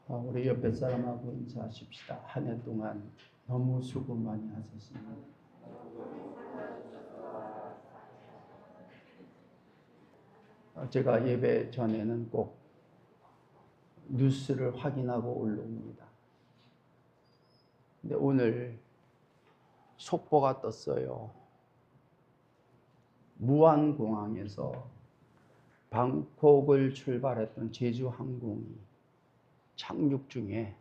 우리 옆에 사람하고 인사하십시다. 한 해 동안 너무 수고 많이 하셨습니다. 제가 예배 전에는 꼭 뉴스를 확인하고 올라옵니다. 근데 오늘 속보가 떴어요. 무안공항에서 방콕을 출발했던 제주항공이 착륙 중에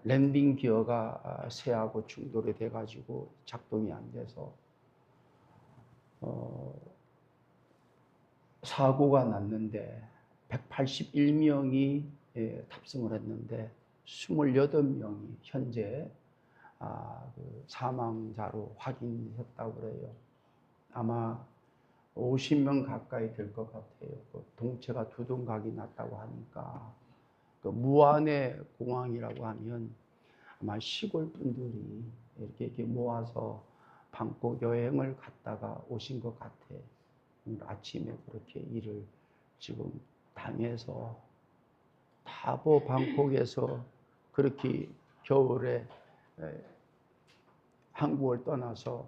랜딩 기어가 새하고 충돌이 돼가지고 작동이 안 돼서 사고가 났는데 181명이 탑승을 했는데 28명이 현재 사망자로 확인했다고 그래요. 아마 50명 가까이 될 것 같아요. 동체가 두동각이 났다고 하니까 무안의 공항이라고 하면 아마 시골 분들이 이렇게 모아서 방콕 여행을 갔다가 오신 것 같아. 오늘 아침에 그렇게 일을 지금 당해서 다보 방콕에서 그렇게 겨울에 한국을 떠나서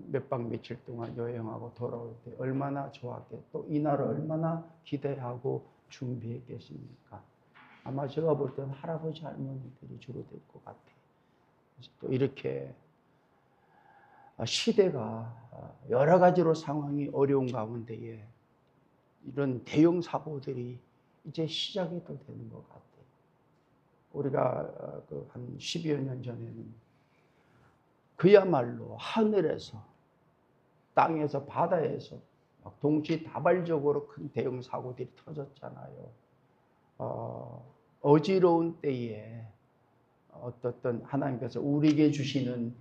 몇 박 며칠 동안 여행하고 돌아올 때 얼마나 좋았게 또 이날을 얼마나 기대하고 준비했겠습니까? 아마 제가 볼 때는 할아버지 할머니들이 주로 될 것 같아요. 또 이렇게 시대가 여러 가지로 상황이 어려운 가운데에 이런 대형 사고들이 이제 시작이 또 되는 것 같아요. 우리가 한 10여 년 전에는 그야말로 하늘에서, 땅에서, 바다에서 동시다발적으로 큰 대형 사고들이 터졌잖아요. 어지러운 때에 어떤 하나님께서 우리에게 주시는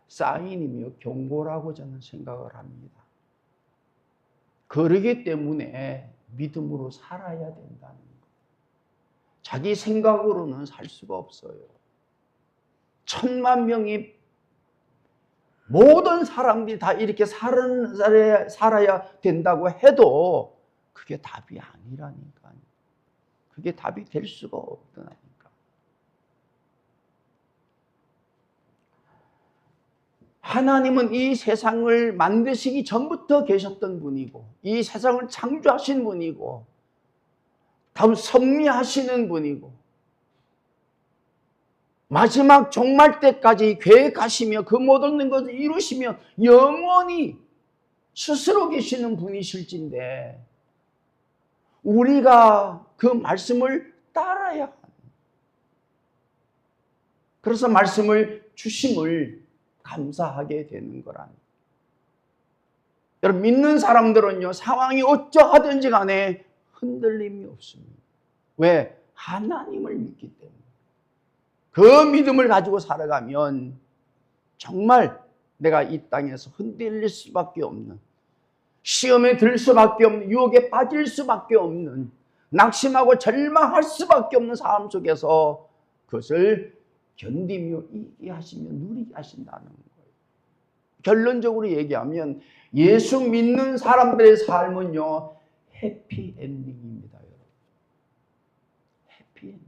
사인이며 경고라고 저는 생각을 합니다. 그러기 때문에 믿음으로 살아야 된다는 거예요. 자기 생각으로는 살 수가 없어요. 1000만 명이 모든 사람들이 다 이렇게 살아야 된다고 해도 그게 답이 아니라니까요. 그게 답이 될 수가 없다니까. 하나님은 이 세상을 만드시기 전부터 계셨던 분이고 이 세상을 창조하신 분이고 다음 섭리하시는 분이고 마지막 종말 때까지 계획하시며 그 모든 것을 이루시며 영원히 스스로 계시는 분이실진데 우리가 그 말씀을 따라야 합니다. 그래서 말씀을 주심을 감사하게 되는 거랍니다. 여러분 믿는 사람들은요 상황이 어쩌하든지 간에 흔들림이 없습니다. 왜? 하나님을 믿기 때문에. 그 믿음을 가지고 살아가면 정말 내가 이 땅에서 흔들릴 수밖에 없는, 시험에 들 수밖에 없는, 유혹에 빠질 수밖에 없는, 낙심하고 절망할 수밖에 없는 삶 속에서 그것을 견디며 이기게 하시며 누리게 하신다는 거예요. 결론적으로 얘기하면 예수 믿는 사람들의 삶은요 해피엔딩입니다. 여러분. 해피엔딩.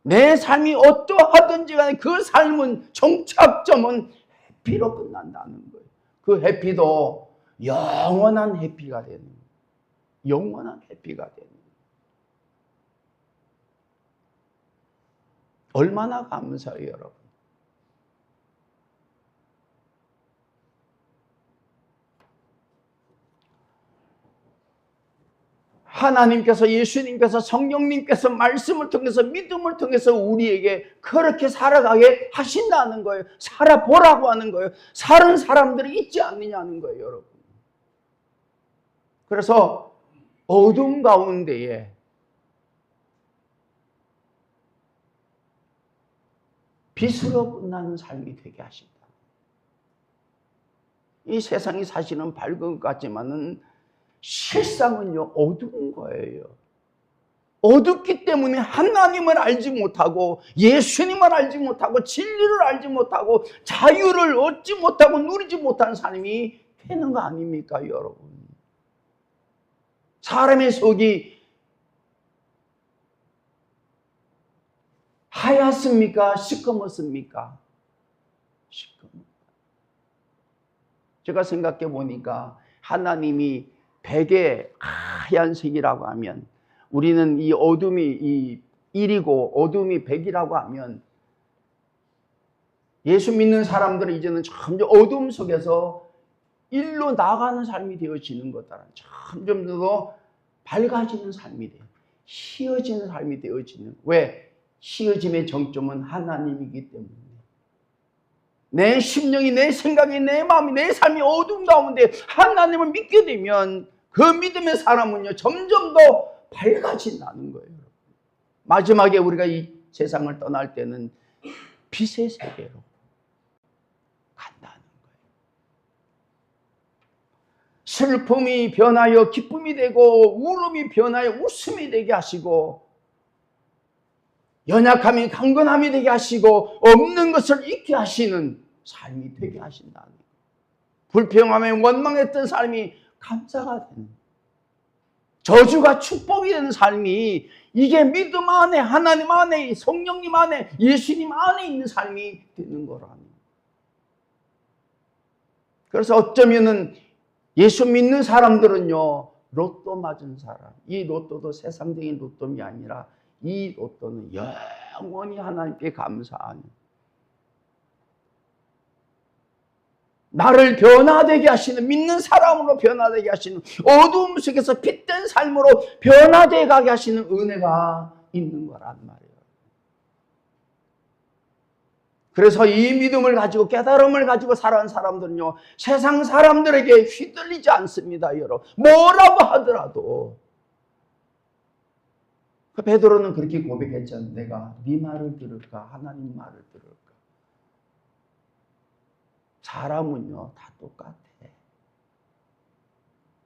내 삶이 어떠하든지 간에 그 삶은 종착점은 해피로 끝난다는 거예요. 그 해피도 영원한 해피가 되는 거예요. 영원한 해피가 되는 거예요. 얼마나 감사해요, 여러분. 하나님께서 예수님께서 성령님께서 말씀을 통해서 믿음을 통해서 우리에게 그렇게 살아가게 하신다는 거예요. 살아보라고 하는 거예요. 사는 사람들이 있지 않느냐는 거예요, 여러분. 그래서 어둠 가운데에 빛으로 끝나는 삶이 되게 하신다. 이 세상이 사실은 밝은 것 같지만은 실상은요 어두운 거예요. 어둡기 때문에 하나님을 알지 못하고 예수님을 알지 못하고 진리를 알지 못하고 자유를 얻지 못하고 누리지 못하는 삶이 되는 거 아닙니까, 여러분? 사람의 속이 하얗습니까? 시커멓습니까? 시커멓. 제가 생각해 보니까 하나님이 백의 하얀색이라고 하면, 우리는 이 어둠이 1이고 어둠이 100이라고 하면, 예수 믿는 사람들은 이제는 점점 어둠 속에서 일로 나가는 삶이 되어지는 거다. 점점 더 밝아지는 삶이 돼요. 희어지는 삶이 되어지는. 왜? 희어짐의 정점은 하나님이기 때문에. 내 심령이, 내 생각이, 내 마음이, 내 삶이 어둠 가운데 하나님을 믿게 되면 그 믿음의 사람은요, 점점 더 밝아진다는 거예요. 마지막에 우리가 이 세상을 떠날 때는 빛의 세계로 간다는 거예요. 슬픔이 변하여 기쁨이 되고, 울음이 변하여 웃음이 되게 하시고, 연약함이 강건함이 되게 하시고, 없는 것을 잊게 하시는 삶이 되게 하신다는 거예요. 불평함에 원망했던 삶이 감사가 되는, 저주가 축복이 되는 삶이, 이게 믿음 안에, 하나님 안에, 성령님 안에, 예수님 안에 있는 삶이 되는 거라는. 그래서 어쩌면은 예수 믿는 사람들은요, 로또 맞은 사람, 이 로또도 세상적인 로또이 아니라 이 로또는 영원히 하나님께 감사하는, 나를 변화되게 하시는, 믿는 사람으로 변화되게 하시는, 어두움 속에서 빛된 삶으로 변화되게 가게 하시는 은혜가 있는 거란 말이에요. 그래서 이 믿음을 가지고, 깨달음을 가지고 살아온 사람들은요, 세상 사람들에게 휘둘리지 않습니다, 여러분. 뭐라고 하더라도. 베드로는 그렇게 고백했잖아요. 내가 네 말을 들을까, 하나님 말을 들을까. 사람은요, 다 똑같아.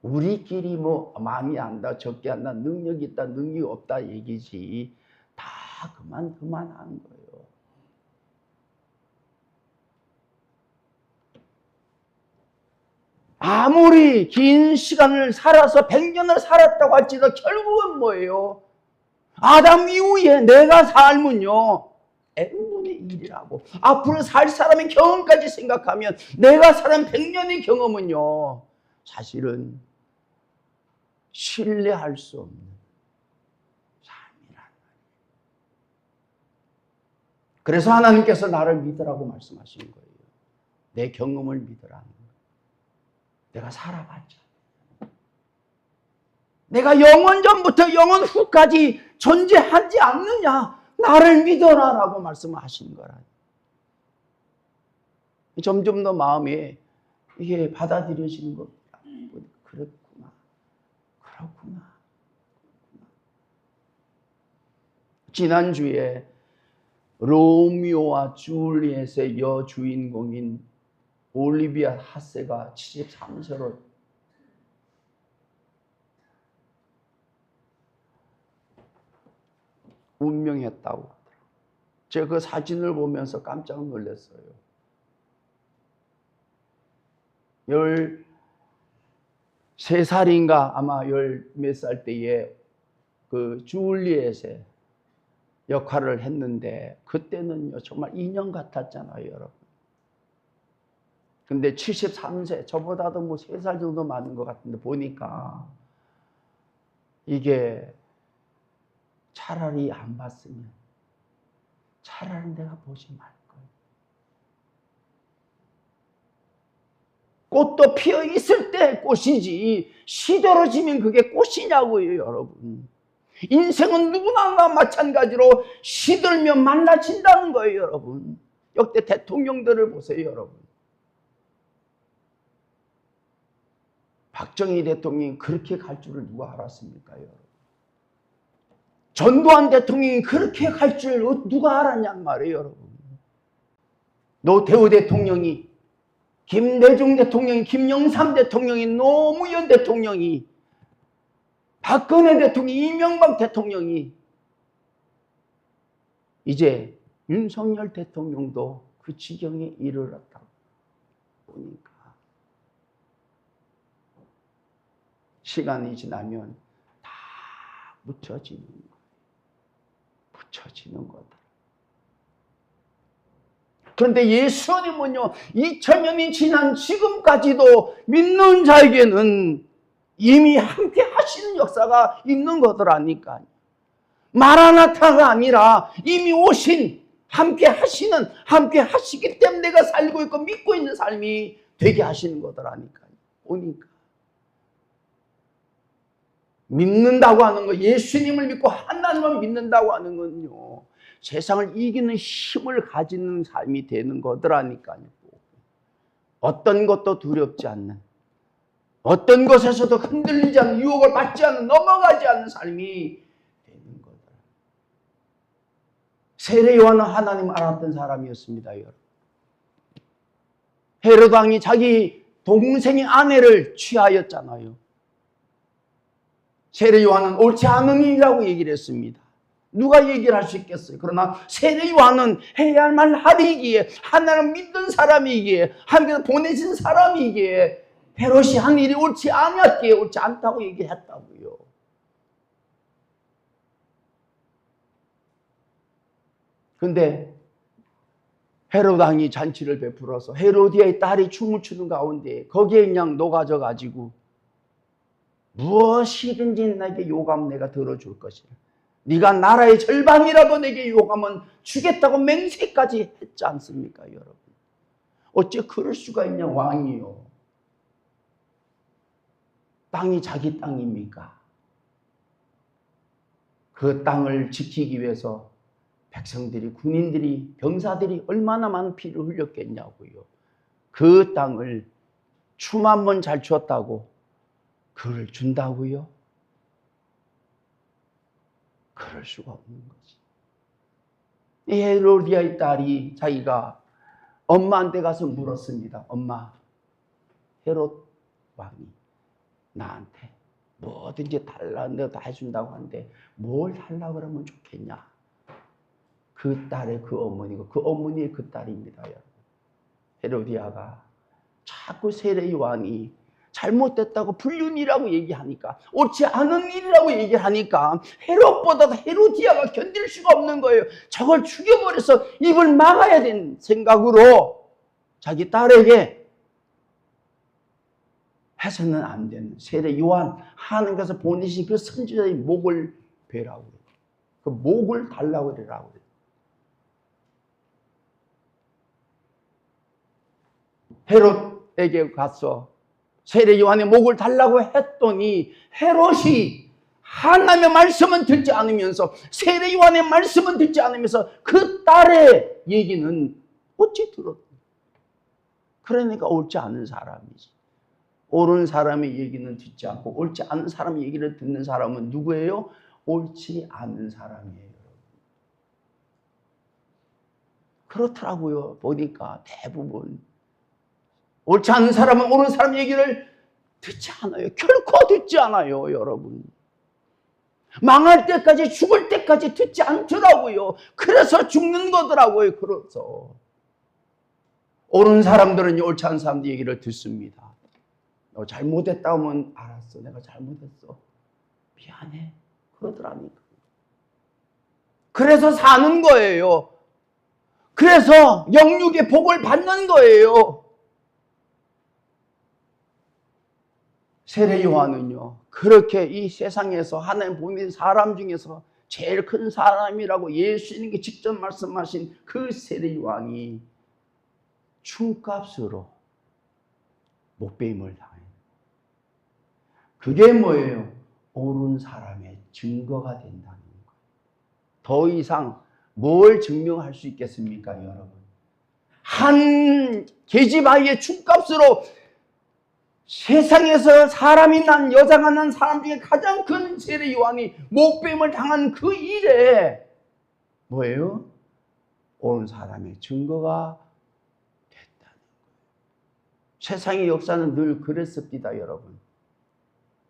우리끼리 뭐 많이 안다, 적게 안다, 능력이 있다, 능력이 없다 얘기지. 다 그만한 거예요. 아무리 긴 시간을 살아서 100년을 살았다고 할지라도 결국은 뭐예요? 아담 이후에 내가 삶은요, n분의 1이라고. 앞으로 살 사람의 경험까지 생각하면 내가 살은 100년의 경험은요, 사실은 신뢰할 수 없는 삶이란 말이에요. 그래서 하나님께서 나를 믿으라고 말씀하신 거예요. 내 경험을 믿으라는 거예요. 내가 살아봤잖아. 내가 영원 전부터 영원 후까지 존재하지 않느냐, 나를 믿어라라고 말씀하신 거라. 점점 더 마음에 이게 받아들여지는 겁니다. 그렇구나. 지난주에 로미오와 줄리엣의 여주인공인 올리비아 하세가 73세로 운명했다고. 제가 그 사진을 보면서 깜짝 놀랐어요. 13살인가 아마 10몇 살 때에 그 줄리엣의 역할을 했는데, 그때는요 정말 인형 같았잖아요, 여러분. 근데 73세, 저보다도 뭐 3살 정도 많은 것 같은데, 보니까 이게 차라리 안 봤으면, 차라리 내가 보지 말걸. 꽃도 피어 있을 때 꽃이지, 시들어지면 그게 꽃이냐고요, 여러분. 인생은 누구나 마찬가지로 시들면 말라진다는 거예요, 여러분. 역대 대통령들을 보세요, 여러분. 박정희 대통령이 그렇게 갈 줄을 누가 알았습니까, 여러분? 전두환 대통령이 그렇게 갈 줄 누가 알았냔 말이에요, 여러분. 노태우 대통령이, 김대중 대통령이, 김영삼 대통령이, 노무현 대통령이, 박근혜 대통령이, 이명박 대통령이, 이제 윤석열 대통령도 그 지경에 이르렀다고 보니까 시간이 지나면 다 묻혀지는 거예요. 묻혀지는 거다. 그런데 예수님은요, 2000년이 지난 지금까지도 믿는 자에게는 이미 함께 하시는 역사가 있는 거더라니까요. 마라나타가 아니라 이미 오신, 함께 하시는, 함께 하시기 때문에 내가 살고 있고 믿고 있는 삶이 되게 하시는 거더라니까요. 오니까. 믿는다고 하는 거, 예수님을 믿고 하나님을 믿는다고 하는 건요, 세상을 이기는 힘을 가지는 삶이 되는 거더라니까요. 어떤 것도 두렵지 않는, 어떤 것에서도 흔들리지 않는, 유혹을 받지 않는, 넘어가지 않는 삶이 되는 거더라. 세례 요한은 하나님을 알았던 사람이었습니다, 여러분. 헤롯 왕이 자기 동생의 아내를 취하였잖아요. 세례 요한은 옳지 않은 일이라고 얘기를 했습니다. 누가 얘기를 할 수 있겠어요? 그러나 세례 요한은 해야 할 말 하리기에, 하나님 믿는 사람이기에, 하나님께서 보내신 사람이기에 헤롯이 한 일이 옳지 않았기에 옳지 않다고 얘기했다고요. 그런데 헤롯 왕이 잔치를 베풀어서 헤로디아의 딸이 춤을 추는 가운데 거기에 그냥 녹아져 가지고 무엇이든지 내게 요구하면 내가 들어줄 것이라. 네가 나라의 절반이라도 내게 요구하면 주겠다고 맹세까지 했지 않습니까, 여러분? 어째 그럴 수가 있냐, 왕이요. 땅이 자기 땅입니까? 그 땅을 지키기 위해서 백성들이, 군인들이, 병사들이 얼마나 많은 피를 흘렸겠냐고요. 그 땅을 춤 한 번 잘 추었다고 그걸 준다고요? 그럴 수가 없는 거지. 이 헤로디아의 딸이 자기가 엄마한테 가서 물었습니다. 엄마, 헤롯 왕이 나한테 뭐든지 달라는 다 해준다고 하는데 뭘 달라고 그러면 좋겠냐? 그 딸의 그 어머니고 그 어머니의 그 딸입니다, 여러분. 헤로디아가 자꾸 세례 요한이 잘못됐다고 불륜이라고 얘기하니까, 옳지 않은 일이라고 얘기하니까 헤롯보다도 헤로디아가 견딜 수가 없는 거예요. 저걸 죽여버려서 입을 막아야 되는 생각으로 자기 딸에게 해서는 안 되는, 세례 요한, 하나님께서 보내신 그 선지자의 목을 베라고 그래요. 그 목을 달라고 그러라고 그래요. 헤롯에게 가서 세례 요한의 목을 달라고 했더니 헤롯이 하나님의 말씀은 듣지 않으면서, 세례 요한의 말씀은 듣지 않으면서 그 딸의 얘기는 어찌 들었냐? 그러니까 옳지 않은 사람이지. 옳은 사람의 얘기는 듣지 않고 옳지 않은 사람의 얘기를 듣는 사람은 누구예요? 옳지 않은 사람이에요. 그렇더라고요. 보니까 대부분 옳지 않은 사람은 옳은 사람 얘기를 듣지 않아요. 결코 듣지 않아요, 여러분. 망할 때까지, 죽을 때까지 듣지 않더라고요. 그래서 죽는 거더라고요. 그래서 옳은 사람들은 옳지 않은 사람들 얘기를 듣습니다. 너 잘못했다 하면 알았어, 내가 잘못했어, 미안해, 그러더라니까. 그래서 사는 거예요. 그래서 영육의 복을 받는 거예요. 세례 요한은요, 그렇게 이 세상에서 하나님 보낸 사람 중에서 제일 큰 사람이라고 예수님께 직접 말씀하신 그 세례 요한이 춤값으로 목배임을 당해요. 그게 뭐예요? 옳은 사람의 증거가 된다는 거예요. 더 이상 뭘 증명할 수 있겠습니까, 여러분? 한 계집아이의 춤값으로 세상에서 사람이 난, 여자가 난 사람 중에 가장 큰 세례 요한이 목배임을 당한 그 일에 뭐예요? 옳은 사람의 증거가 됐다는 거예요. 세상의 역사는 늘 그랬습니다, 여러분.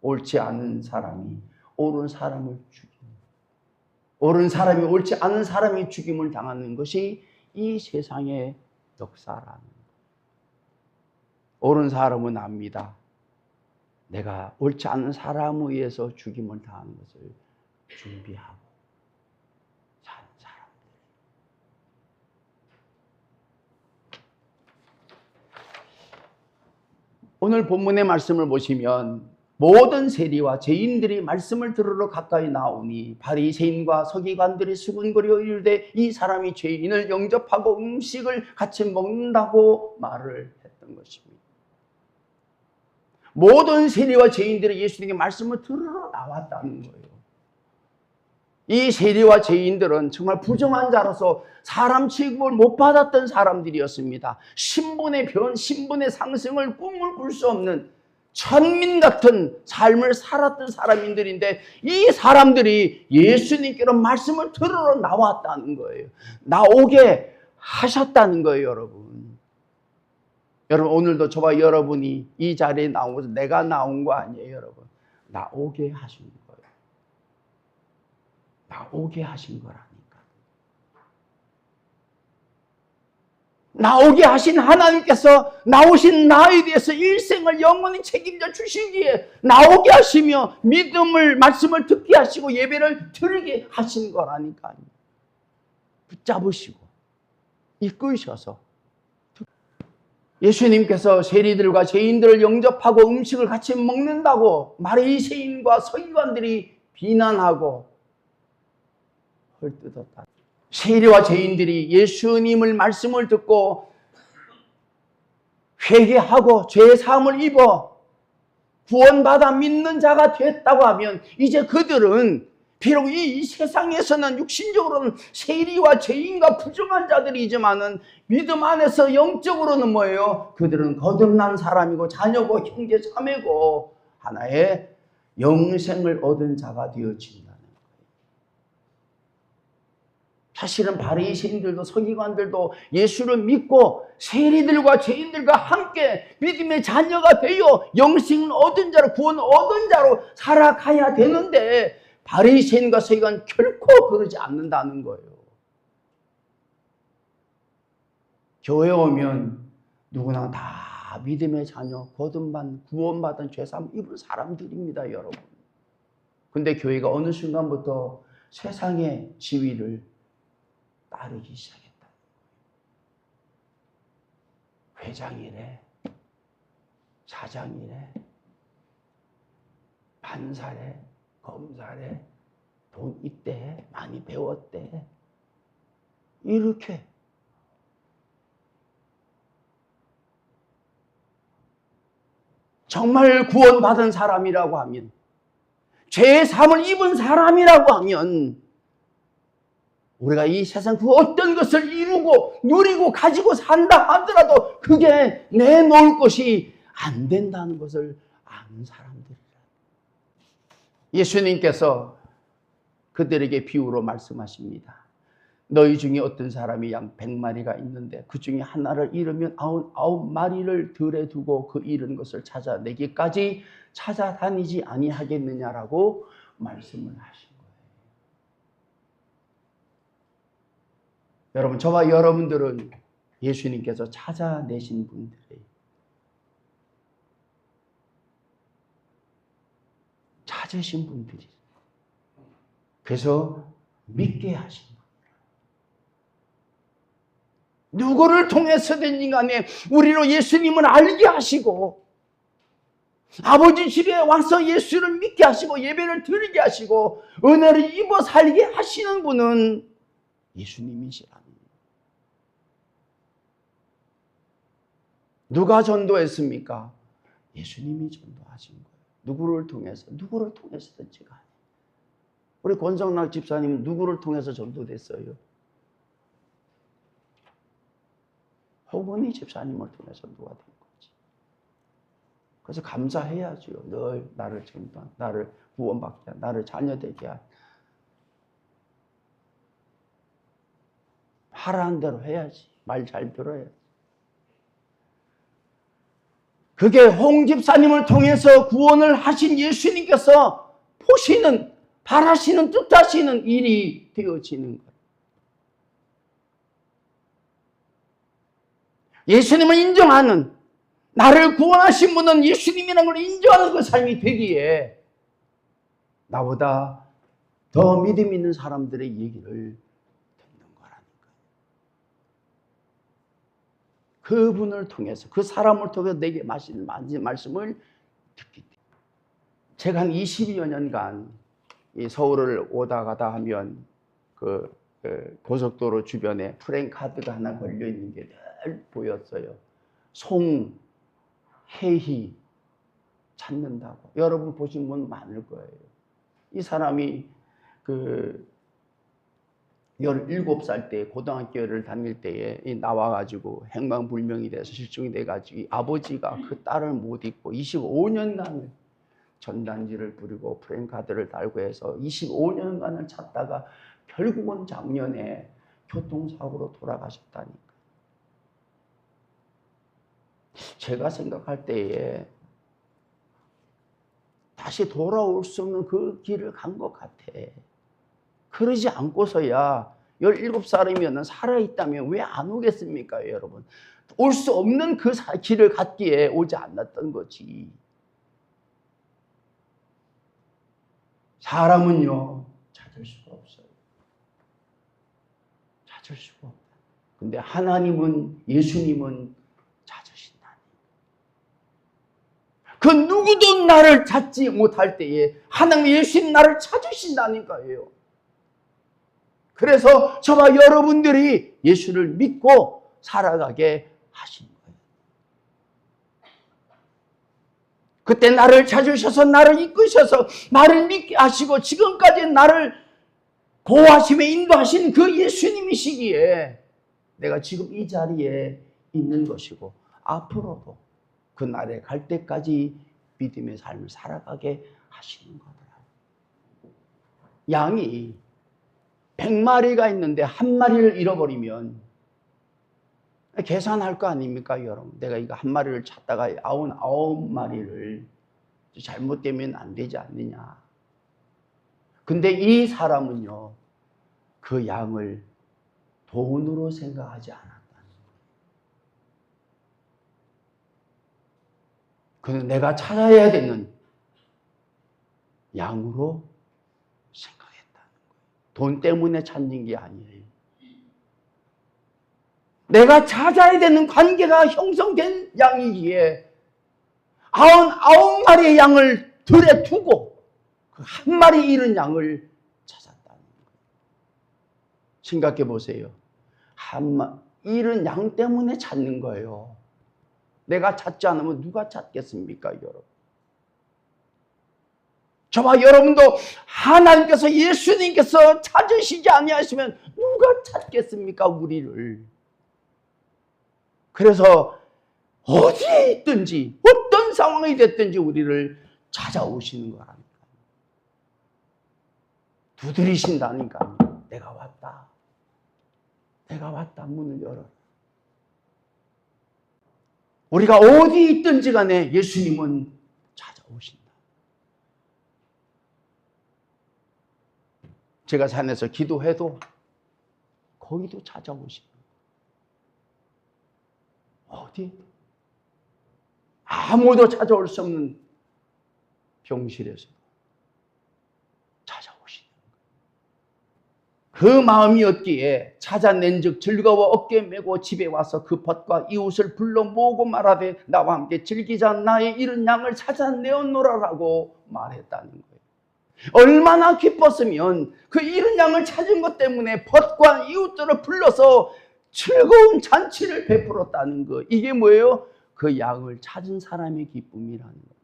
옳지 않은 사람이 옳은 사람을 죽이는, 옳은 사람이 옳지 않은 사람이 죽임을 당하는 것이 이 세상의 역사라는 거예요. 옳은 사람은 압니다. 내가 옳지 않은 사람에 의해서 죽임을 당하는 것을 준비하고 사는 사람들. 오늘 본문의 말씀을 보시면 모든 세리와 죄인들이 말씀을 들으러 가까이 나오니 바리새인과 서기관들이 수군거려 이르되 이 사람이 죄인을 영접하고 음식을 같이 먹는다고 말을 했던 것입니다. 모든 세리와 죄인들이 예수님께 말씀을 들으러 나왔다는 거예요. 이 세리와 죄인들은 정말 부정한 자로서 사람 취급을 못 받았던 사람들이었습니다. 신분의 변, 신분의 상승을 꿈을 꿀 수 없는 천민 같은 삶을 살았던 사람들인데 이 사람들이 예수님께로 말씀을 들으러 나왔다는 거예요. 나오게 하셨다는 거예요, 여러분. 여러분, 오늘도 저와 여러분이 이 자리에 나온 것은 내가 나온 거 아니에요, 여러분. 나오게 하신 거예요. 나오게 하신 거라니까. 나오게 하신 하나님께서 나오신 나에 대해서 일생을 영원히 책임져 주시기에 나오게 하시며 믿음을, 말씀을 듣게 하시고 예배를 드리게 하신 거라니까요. 붙잡으시고 이끄셔서 예수님께서 세리들과 죄인들을 영접하고 음식을 같이 먹는다고 바리새인과 서기관들이 비난하고 헐뜯었다. 세리와 죄인들이 예수님을 말씀을 듣고 회개하고 죄 사함을 입어 구원받아 믿는 자가 됐다고 하면 이제 그들은 비록 이 세상에서는 육신적으로는 세리와 죄인과 부정한 자들이지만은 믿음 안에서 영적으로는 뭐예요? 그들은 거듭난 사람이고 자녀고 형제 자매고 하나의 영생을 얻은 자가 되어진다. 사실은 바리새인들도 서기관들도 예수를 믿고 세리들과 죄인들과 함께 믿음의 자녀가 되어 영생을 얻은 자로, 구원을 얻은 자로 살아가야 되는데 바리새인과 서기관 결코 그러지 않는다는 거예요. 교회 오면 누구나 다 믿음의 자녀, 거듭만 구원받은 죄사함 입은 사람들입니다, 여러분. 근데 교회가 어느 순간부터 세상의 지위를 따르기 시작했다. 회장이래, 사장이래, 판사래, 검사래, 돈 있대, 많이 배웠대. 이렇게 정말 구원받은 사람이라고 하면, 죄의 사함을 입은 사람이라고 하면 우리가 이 세상 그 어떤 것을 이루고 누리고 가지고 산다 하더라도 그게 내놓을 것이 안 된다는 것을 아는 사람들이라. 예수님께서 그들에게 비유로 말씀하십니다. 너희 중에 어떤 사람이 양 100마리가 있는데 그 중에 하나를 잃으면 99마리를 들에 두고 그 잃은 것을 찾아내기까지 찾아다니지 아니하겠느냐라고 말씀을 하신 거예요. 여러분, 저와 여러분들은 예수님께서 찾아내신 분들이에요. 찾으신 분들이. 그래서 믿게 하신 거예요. 누구를 통해서든 간에 우리로 예수님을 알게 하시고 아버지 집에 와서 예수를 믿게 하시고 예배를 드리게 하시고 은혜를 입어 살게 하시는 분은 예수님이시라는 거예요. 누가 전도했습니까? 예수님이 전도하신 거예요. 누구를 통해서든지 간에. 우리 권성락 집사님은 누구를 통해서 전도됐어요? 호건이 집사님을 통해서 누가 된 거지. 그래서 감사해야죠. 늘 나를 전도한, 나를 구원받게 한, 나를 자녀되게 한. 하라는 대로 해야지. 말 잘 들어야지. 그게 홍 집사님을 통해서 구원을 하신 예수님께서 보시는, 바라시는, 뜻하시는 일이 되어지는 거예요. 예수님을 인정하는, 나를 구원하신 분은 예수님이라는 걸 인정하는 그 삶이 되기에 나보다 더 믿음 있는 사람들의 얘기를 듣는 거라니까요. 그분을 통해서, 그 사람을 통해서 내게 마신 말씀을 듣기 때문에. 제가 한 20여 년간 이 서울을 오다 가다 하면 그 고속도로 주변에 프랜카드가 하나 걸려 있는 게 늘 보였어요. 송혜희 찾는다고. 여러분 보신 분 많을 거예요. 이 사람이 17살 때 고등학교를 다닐 때에 나와가지고 행방불명이 돼서 실종이 돼가지고 아버지가 그 딸을 못 잊고 25년간을 전단지를 부리고 프랜카드를 달고 해서 25년간을 찾다가 결국은 작년에 교통사고로 돌아가셨다니까. 제가 생각할 때에 다시 돌아올 수 없는 그 길을 간 것 같아. 그러지 않고서야 17살이면 살아있다면 왜 안 오겠습니까, 여러분? 올 수 없는 그 길을 갔기에 오지 않았던 거지. 사람은요, 찾을 수가 없어요. 찾을 수가 없다. 근데 하나님은, 예수님은 찾으신다니. 그 누구도 나를 찾지 못할 때에 하나님, 예수님 나를 찾으신다니까요. 그래서 저와 여러분들이 예수를 믿고 살아가게 하신 거예요. 그때 나를 찾으셔서 나를 이끄셔서 나를 믿게 하시고 지금까지 나를 보호하시며 인도하신 그 예수님이시기에 내가 지금 이 자리에 있는 것이고 앞으로도 그 날에 갈 때까지 믿음의 삶을 살아가게 하시는 거더라고요. 양이 100마리가 있는데 한 마리를 잃어버리면 계산할 거 아닙니까, 여러분? 내가 이거 한 마리를 찾다가 99마리를 잘못되면 안 되지 않느냐. 근데 이 사람은요, 그 양을 돈으로 생각하지 않았다는 거예요. 그는 내가 찾아야 되는 양으로 생각했다는 거예요. 돈 때문에 찾는 게 아니에요. 내가 찾아야 되는 관계가 형성된 양이기에 99마리의 양을 들에 두고 그 한 마리 잃은 양을 찾았다는 거예요. 생각해 보세요. 잃은 양 때문에 찾는 거예요. 내가 찾지 않으면 누가 찾겠습니까, 여러분? 저와 여러분도 하나님께서, 예수님께서 찾으시지 아니하시면 누가 찾겠습니까, 우리를? 그래서 어디에 있든지 어떤 상황이 됐든지 우리를 찾아오시는 거라니까. 두드리신다니까. 내가 왔다. 내가 왔다. 문을 열어. 우리가 어디 있든지 간에 예수님은 찾아오신다. 제가 산에서 기도해도 거기도 찾아오신다. 어디? 아무도 찾아올 수 없는 병실에서 찾아오시는 거예요. 그 마음이었기에 찾아낸 즉 즐거워 어깨 메고 집에 와서 그 벗과 이웃을 불러 모으고 말하되 나와 함께 즐기자. 나의 잃은 양을 찾아내었노라라고 말했다는 거예요. 얼마나 기뻤으면 그 잃은 양을 찾은 것 때문에 벗과 이웃들을 불러서 즐거운 잔치를 베풀었다는 거. 이게 뭐예요? 그 양을 찾은 사람의 기쁨이라는 거예요.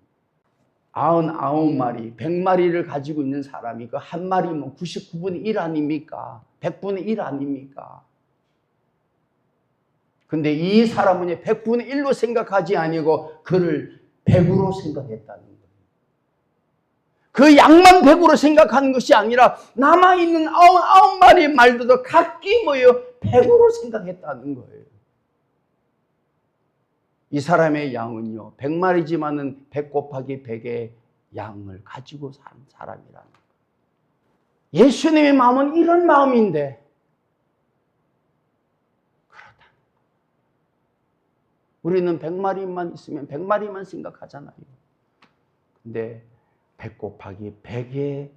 99마리, 100마리를 가지고 있는 사람이 그 한 마리면 99분의 1 아닙니까? 100분의 1 아닙니까? 근데 이 사람은 100분의 1로 생각하지 아니고 그를 100으로 생각했다는 거예요. 그 양만 100으로 생각하는 것이 아니라 남아있는 99마리의 말들도 각기 뭐예요? 100으로 생각했다는 거예요. 이 사람의 양은요, 100마리지만은 100 곱하기 100의 양을 가지고 산 사람이라는 거예요. 예수님의 마음은 이런 마음인데, 그렇다. 우리는 100마리만 있으면 100마리만 생각하잖아요. 근데 100 곱하기 100의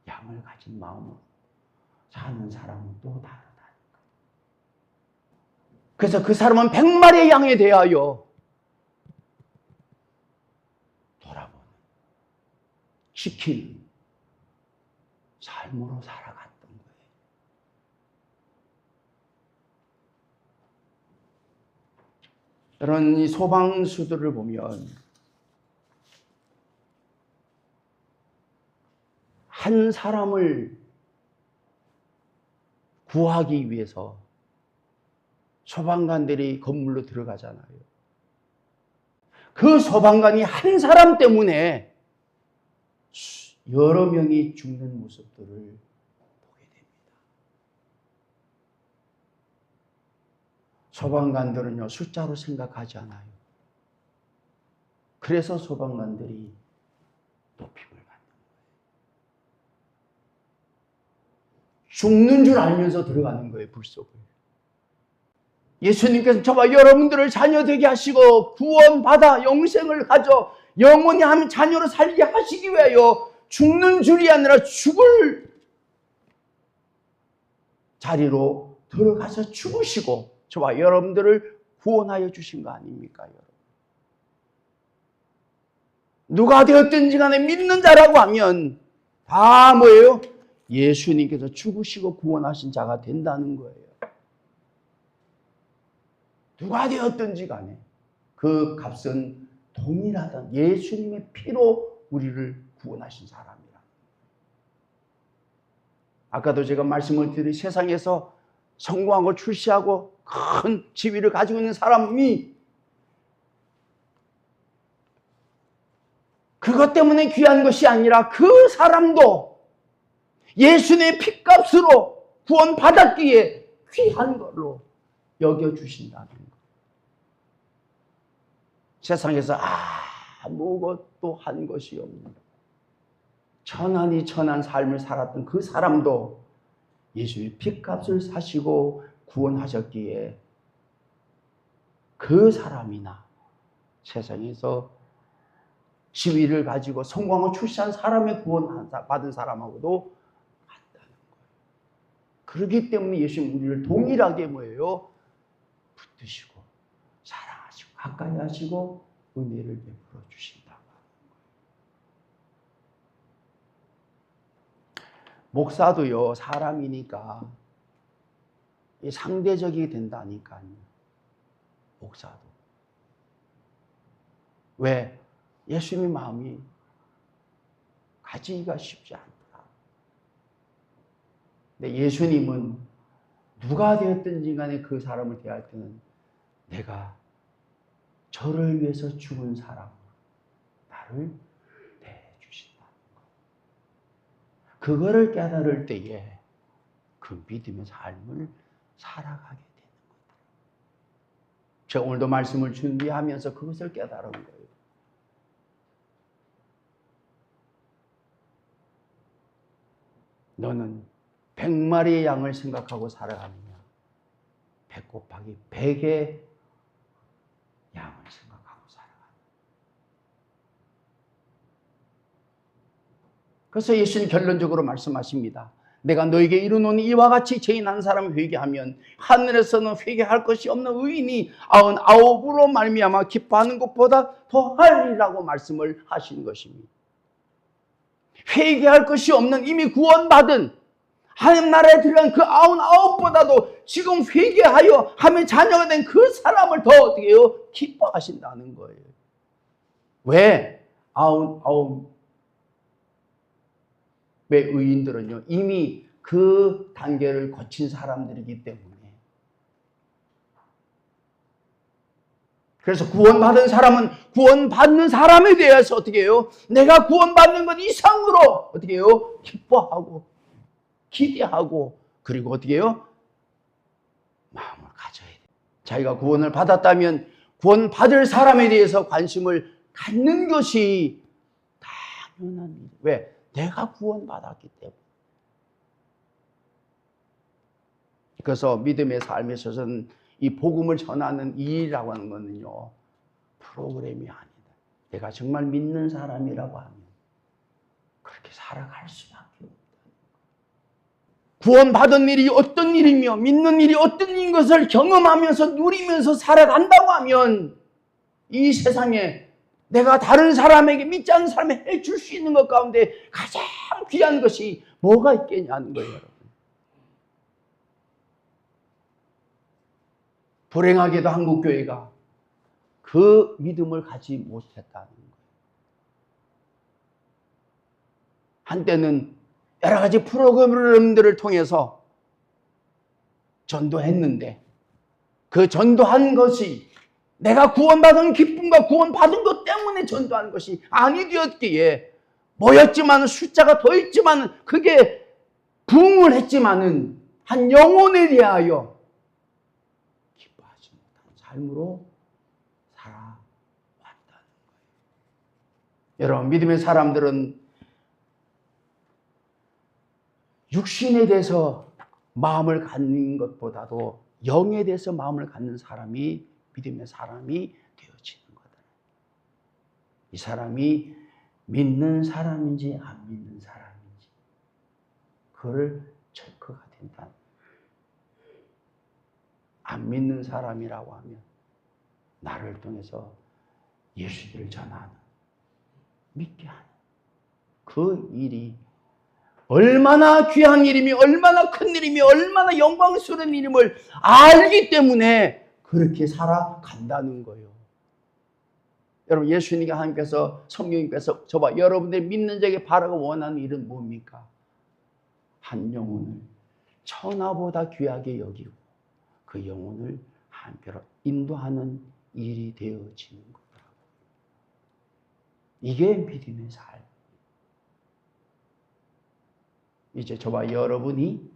양을 가진 마음으로 사는 사람은 또 다르다니까. 그래서 그 사람은 100마리의 양에 대하여 돌아보는, 지키는 삶으로 살아갔던 거예요. 여러분, 이 소방수들을 보면 한 사람을 구하기 위해서 소방관들이 건물로 들어가잖아요. 그 소방관이 한 사람 때문에 여러 명이 죽는 모습들을 보게 됩니다. 소방관들은요, 숫자로 생각하지 않아요. 그래서 소방관들이 높임을 받는 거예요. 죽는 줄 알면서 들어가는 거예요, 불 속을. 예수님께서 저와 여러분들을 자녀 되게 하시고 구원받아 영생을 가져 영원히 한 자녀로 살게 하시기 위하여 죽는 줄이 아니라 죽을 자리로 들어가서 죽으시고 저와 여러분들을 구원하여 주신 거 아닙니까, 여러분? 누가 되었든지 간에 믿는 자라고 하면 다 뭐예요? 예수님께서 죽으시고 구원하신 자가 된다는 거예요. 누가 되었든지 간에 그 값은 동일하다. 예수님의 피로 우리를 구원하신 사람이라. 아까도 제가 말씀을 드린 세상에서 성공하고 출세하고 큰 지위를 가지고 있는 사람이 그것 때문에 귀한 것이 아니라 그 사람도 예수님의 피값으로 구원받았기에 귀한 걸로 여겨주신다는 것. 세상에서 아무것도 한 것이 없는 천한이 천한 삶을 살았던 그 사람도 예수의 피값을 사시고 구원하셨기에 그 사람이나 세상에서 지위를 가지고 성공하고 출세한 사람의 구원받은 사람하고도 같다는 거예요. 그렇기 때문에 예수님 우리를 동일하게 뭐예요? 붙드시고 사랑하시고 가까이 하시고 은혜를 베풀어 주신다고 하는 거예요. 목사도요, 사람이니까 상대적이 된다니까요. 목사도. 왜? 예수님의 마음이 가지기가 쉽지 않더라. 근데 예수님은 누가 되었든지 간에 그 사람을 대할 때는 내가 저를 위해서 죽은 사람, 나를 대해주신다는 것. 그거를 깨달을 때에 그 믿음의 삶을 살아가게 되는 거다. 제가 오늘도 말씀을 준비하면서 그것을 깨달은 거예요. 너는 100마리의 양을 생각하고 살아가느냐? 100 곱하기 100의 양을 생각하고 살아가느냐? 그래서 예수님 결론적으로 말씀하십니다. 내가 너에게 이르노니 이와 같이 죄인 한 사람이 회개하면 하늘에서는 회개할 것이 없는 의인이 99으로 말미암아 기뻐하는 것보다 더하리라고 말씀을 하신 것입니다. 회개할 것이 없는 이미 구원받은 하나님 나라에 들어간 그 99보다도 지금 회개하여 하나님의 자녀가 된 그 사람을 더 어떻게 해요? 기뻐하신다는 거예요. 왜? 99의 의인들은요, 이미 그 단계를 거친 사람들이기 때문에. 그래서 구원받은 사람은 구원받는 사람에 대해서 어떻게 해요? 내가 구원받는 것 이상으로 어떻게 해요? 기뻐하고 기대하고 그리고 어떻게 해요? 마음을 가져야 돼요. 자기가 구원을 받았다면 구원받을 사람에 대해서 관심을 갖는 것이 당연한 일이에요. 왜? 내가 구원받았기 때문에. 그래서 믿음의 삶에 있어서는 이 복음을 전하는 일이라고 하는 것은요, 프로그램이 아니다. 내가 정말 믿는 사람이라고 하면 그렇게 살아갈 수밖에 없다. 구원받은 일이 어떤 일이며 믿는 일이 어떤 일인 것을 경험하면서 누리면서 살아간다고 하면 이 세상에 내가 다른 사람에게 믿지 않는 사람에게 해줄 수 있는 것 가운데 가장 귀한 것이 뭐가 있겠냐는 거예요, 여러분. 불행하게도 한국교회가 그 믿음을 가지 못했다는 거예요. 한때는 여러 가지 프로그램들을 통해서 전도했는데 그 전도한 것이 내가 구원받은 기쁨과 구원받은 것 때문에 전도한 것이 아니 되었기에 모였지만 숫자가 더 있지만 그게 부흥을 했지만은 한 영혼에 대하여 기뻐하지 못한 삶으로 살아왔다는 거예요. 여러분, 믿음의 사람들은 육신에 대해서 마음을 갖는 것보다도 영에 대해서 마음을 갖는 사람이 믿음의 사람이 되어지는 거다. 이 사람이 믿는 사람인지 안 믿는 사람인지 그걸 체크가 된다. 안 믿는 사람이라고 하면 나를 통해서 예수를 전하는, 믿게 하는 그 일이 얼마나 귀한 일이며 얼마나 큰 일이며 얼마나 영광스러운 일임을 알기 때문에 그렇게 살아간다는 거예요. 여러분, 예수님과 하나님께서, 성령님께서 저와 여러분들이 믿는 자에게 바라고 원하는 일은 뭡니까? 한 영혼을 천하보다 귀하게 여기고 그 영혼을 하나님께로 인도하는 일이 되어지는 거라고. 이게 믿음의 삶. 이제 저와 여러분이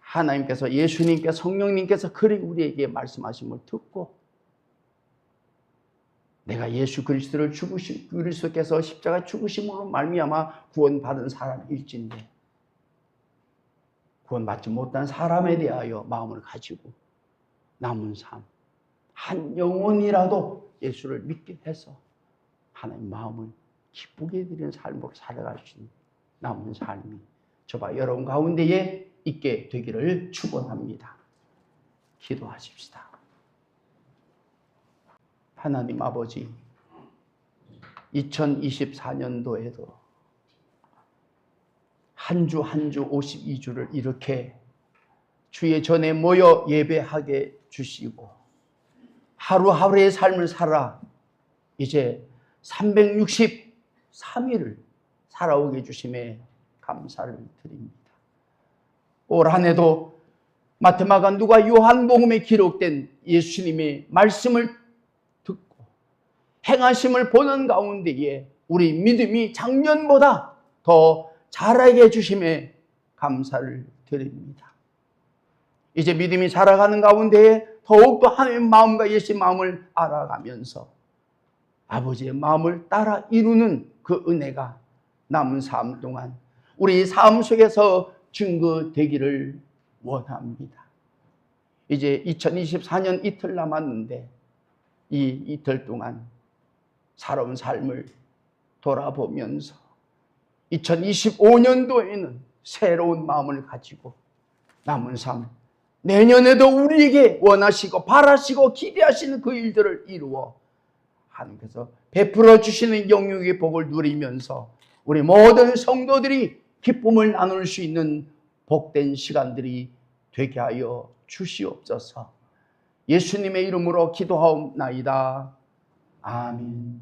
하나님께서, 예수님께서, 성령님께서 그리고 우리에게 말씀하심을 듣고 내가 예수 그리스도를 그리스도께서 십자가 죽으심으로 말미암아 구원받은 사람일진데 구원받지 못한 사람에 대하여 마음을 가지고 남은 삶, 한 영혼이라도 예수를 믿게 해서 하나님 마음을 기쁘게 드리는 삶으로 살아갈 수 있는 남은 삶이 저와 여러분 가운데에 있게 되기를 축원합니다. 기도하십시다. 하나님 아버지, 2024년도에도 한 주 한 주 52주를 이렇게 주의 전에 모여 예배하게 주시고 하루하루의 삶을 살아 이제 363일을 살아오게 주심에 감사를 드립니다. 올 한 해도 마태마가 누가 요한복음에 기록된 예수님의 말씀을 듣고 행하심을 보는 가운데에 우리 믿음이 작년보다 더 자라게 해주심에 감사를 드립니다. 이제 믿음이 자라가는 가운데에 더욱더 하나님의 마음과 예수의 마음을 알아가면서 아버지의 마음을 따라 이루는 그 은혜가 남은 삶 동안 우리 삶 속에서 증거되기를 원합니다. 이제 2024년 이틀 남았는데 이 이틀 동안 살아온 삶을 돌아보면서 2025년도에는 새로운 마음을 가지고 남은 삶, 내년에도 우리에게 원하시고 바라시고 기대하시는 그 일들을 이루어 하나님께서 베풀어 주시는 영육의 복을 누리면서 우리 모든 성도들이 기쁨을 나눌 수 있는 복된 시간들이 되게 하여 주시옵소서. 예수님의 이름으로 기도하옵나이다. 아멘.